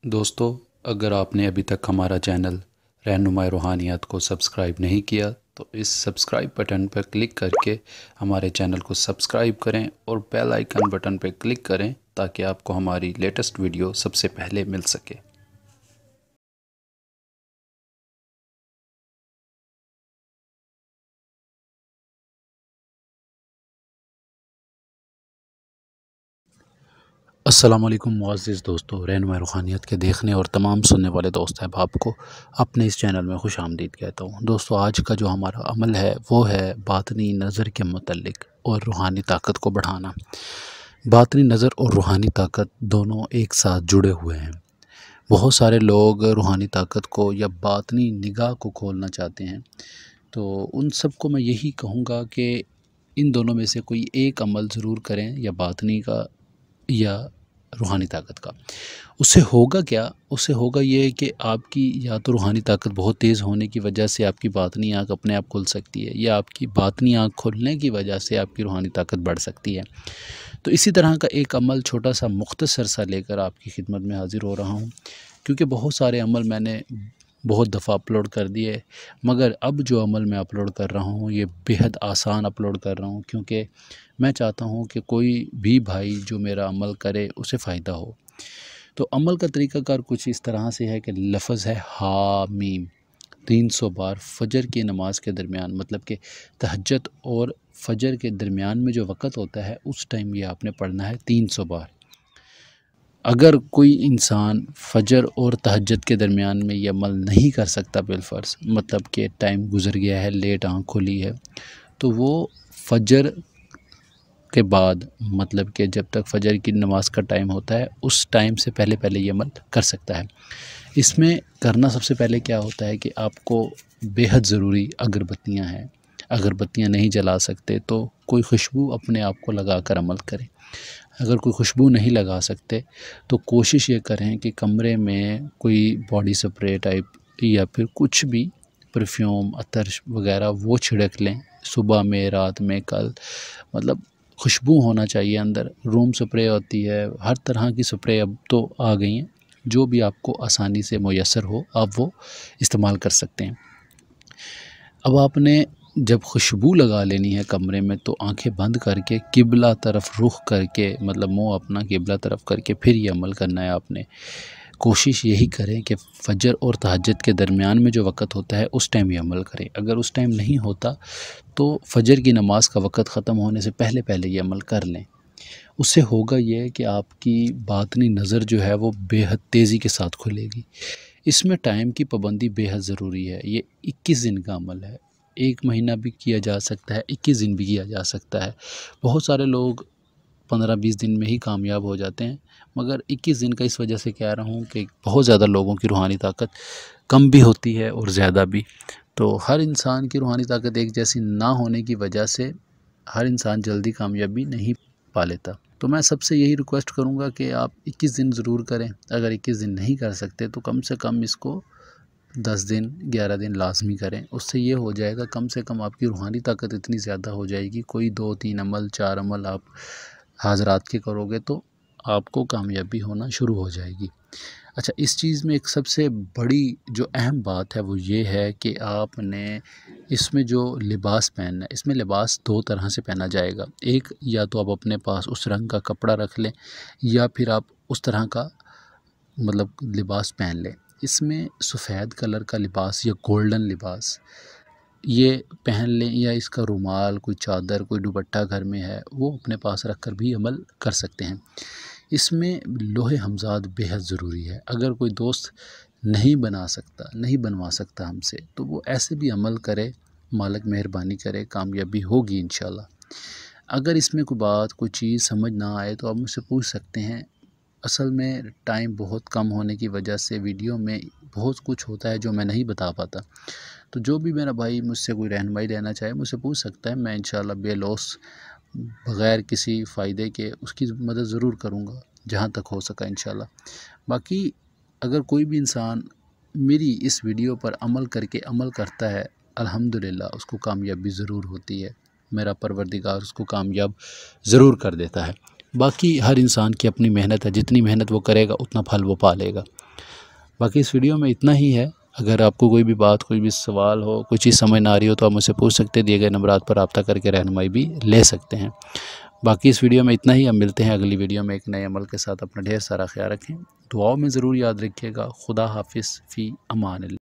दोस्तों, अगर आपने अभी तक हमारा चैनल रहनुमाई रूहानियत को सब्सक्राइब नहीं किया तो इस सब्सक्राइब बटन पर क्लिक करके हमारे चैनल को सब्सक्राइब करें और बेल आइकन बटन पर क्लिक करें ताकि आपको हमारी लेटेस्ट वीडियो सबसे पहले मिल सके। अस्सलामुअलैकुम मुअज़्ज़िज़ दोस्तों, रहनुमाई रूहानियत के देखने और तमाम सुनने वाले दोस्त अहबाब को अपने इस चैनल में खुश आमदीद कहता हूँ। दोस्तों, आज का जो हमारा अमल है वो है बातनी नज़र के मुतल्लिक और रूहानी ताकत को बढ़ाना। बातनी नज़र और रूहानी ताकत दोनों एक साथ जुड़े हुए हैं। बहुत सारे लोग रूहानी ताकत को या बातनी निगाह को खोलना चाहते हैं, तो उन सबको मैं यही कहूँगा कि इन दोनों में से कोई एक अमल ज़रूर करें, या बातनी का या रूहानी ताकत का। उससे होगा क्या? उससे होगा ये कि आपकी या तो रूहानी ताकत बहुत तेज़ होने की वजह से आपकी बातनी आँख अपने आप खुल सकती है, या आपकी बातनी आँख खुलने की वजह से आपकी रूहानी ताकत बढ़ सकती है। तो इसी तरह का एक अमल छोटा सा मुख्तसर सा लेकर आपकी खिदमत में हाज़िर हो रहा हूँ, क्योंकि बहुत सारे अमल मैंने बहुत दफ़ा अपलोड कर दिए, मगर अब जो अमल मैं अपलोड कर रहा हूँ ये बेहद आसान अपलोड कर रहा हूँ, क्योंकि मैं चाहता हूँ कि कोई भी भाई जो मेरा अमल करे उसे फ़ायदा हो। तो अमल का तरीक़ाकार कुछ इस तरह से है कि लफ़्ज़ है हामीम 300 बार फ़जर की नमाज़ के दरमियान, मतलब कि तहज्जुद और फ़जर के दरमियान में जो वक़्त होता है उस टाइम ये आपने पढ़ना है 300 बार। अगर कोई इंसान फ़जर और तहज्जुद के दरमियान में ये अमल नहीं कर सकता बिलफ़र्ज़, मतलब कि टाइम गुज़र गया है, लेट आँख खुली है, तो वो फ़जर के बाद, मतलब कि जब तक फ़जर की नमाज़ का टाइम होता है उस टाइम से पहले पहले ये अमल कर सकता है। इसमें करना सबसे पहले क्या होता है कि आपको बेहद ज़रूरी अगरबत्तियाँ हैं। अगरबत्तियाँ नहीं जला सकते तो कोई खुशबू अपने आप को लगा कर अमल करें। अगर कोई खुशबू नहीं लगा सकते तो कोशिश ये करें कि कमरे में कोई बॉडी स्प्रे टाइप या फिर कुछ भी परफ्यूम, अतर वग़ैरह वो छिड़क लें सुबह में, रात में, कल, मतलब खुशबू होना चाहिए अंदर। रूम स्प्रे होती है, हर तरह की स्प्रे अब तो आ गई हैं, जो भी आपको आसानी से मुयस्सर हो आप वो इस्तेमाल कर सकते हैं। अब आपने जब खुशबू लगा लेनी है कमरे में तो आंखें बंद करके किबला तरफ रुख करके, मतलब मुंह अपना किबला तरफ करके फिर ये अमल करना है आपने। कोशिश यही करें कि फ़जर और तहज्जुद के दरमियान में जो वक़्त होता है उस टाइम ये अमल करें। अगर उस टाइम नहीं होता तो फ़जर की नमाज़ का वक़्त ख़त्म होने से पहले पहले ये अमल कर लें। उससे होगा ये कि आपकी बातनी नज़र जो है वो बेहद तेज़ी के साथ खुलेगी। इसमें टाइम की पाबंदी बेहद ज़रूरी है। ये 21 दिन का अमल है। 1 महीना भी किया जा सकता है, 21 दिन भी किया जा सकता है। बहुत सारे लोग 15-20 दिन में ही कामयाब हो जाते हैं, मगर 21 दिन का इस वजह से कह रहा हूँ कि बहुत ज़्यादा लोगों की रूहानी ताकत कम भी होती है और ज़्यादा भी। तो हर इंसान की रूहानी ताकत एक जैसी ना होने की वजह से हर इंसान जल्दी कामयाबी नहीं पा लेता। तो मैं सबसे यही रिक्वेस्ट करूँगा कि आप 21 दिन ज़रूर करें। अगर 21 दिन नहीं कर सकते तो कम से कम इसको 10 दिन, 11 दिन लाज़मी करें। उससे ये हो जाएगा, कम से कम आपकी रूहानी ताकत इतनी ज़्यादा हो जाएगी, कोई 2-3 अमल, 4 अमल आप हाज़रात के करोगे तो आपको कामयाबी होना शुरू हो जाएगी। अच्छा, इस चीज़ में एक सबसे बड़ी जो अहम बात है वो ये है कि आपने इसमें जो लिबास पहनना है, इसमें लिबास 2 तरह से पहना जाएगा। एक, या तो आप अपने पास उस रंग का कपड़ा रख लें या फिर आप उस तरह का मतलब लिबास पहन लें। इसमें सफ़ेद कलर का लिबास या गोल्डन लिबास ये पहन लें, या इसका रुमाल, कोई चादर, कोई दुपट्टा घर में है वो अपने पास रख कर भी अमल कर सकते हैं। इसमें लोहे हमज़ाद बेहद ज़रूरी है। अगर कोई दोस्त नहीं बना सकता, नहीं बनवा सकता हमसे, तो वो ऐसे भी अमल करे, मालिक मेहरबानी करे, कामयाबी होगी इंशाल्लाह। अगर इसमें कोई बात, कोई चीज़ समझ ना आए तो आप मुझसे पूछ सकते हैं। असल में टाइम बहुत कम होने की वजह से वीडियो में बहुत कुछ होता है जो मैं नहीं बता पाता। तो जो भी मेरा भाई मुझसे कोई रहनुमाई लेना चाहे मुझसे पूछ सकता है, मैं इंशाल्लाह बेलौस, बग़ैर किसी फ़ायदे के उसकी मदद ज़रूर करूँगा, जहाँ तक हो सका इंशाल्लाह। बाकी अगर कोई भी इंसान मेरी इस वीडियो पर अमल करके अमल करता है, अल्हम्दुलिल्लाह उसको कामयाबी ज़रूर होती है। मेरा परवरदिगार उसको कामयाब ज़रूर कर देता है। बाकी हर इंसान की अपनी मेहनत है, जितनी मेहनत वो करेगा उतना फल वो पालेगा। बाकी इस वीडियो में इतना ही है। अगर आपको कोई भी बात, कोई भी सवाल हो, कोई चीज़ समझ ना आ रही हो तो आप मुझसे पूछ सकते हैं। दिए गए नंबरात पर रब्ता करके रहनुमाई भी ले सकते हैं। बाकी इस वीडियो में इतना ही। अब मिलते हैं अगली वीडियो में एक नए अमल के साथ। अपना ढेर सारा ख्याल रखें, दुआओं में ज़रूर याद रखिएगा। खुदा हाफिज़, फ़ी अमान अल्लाह।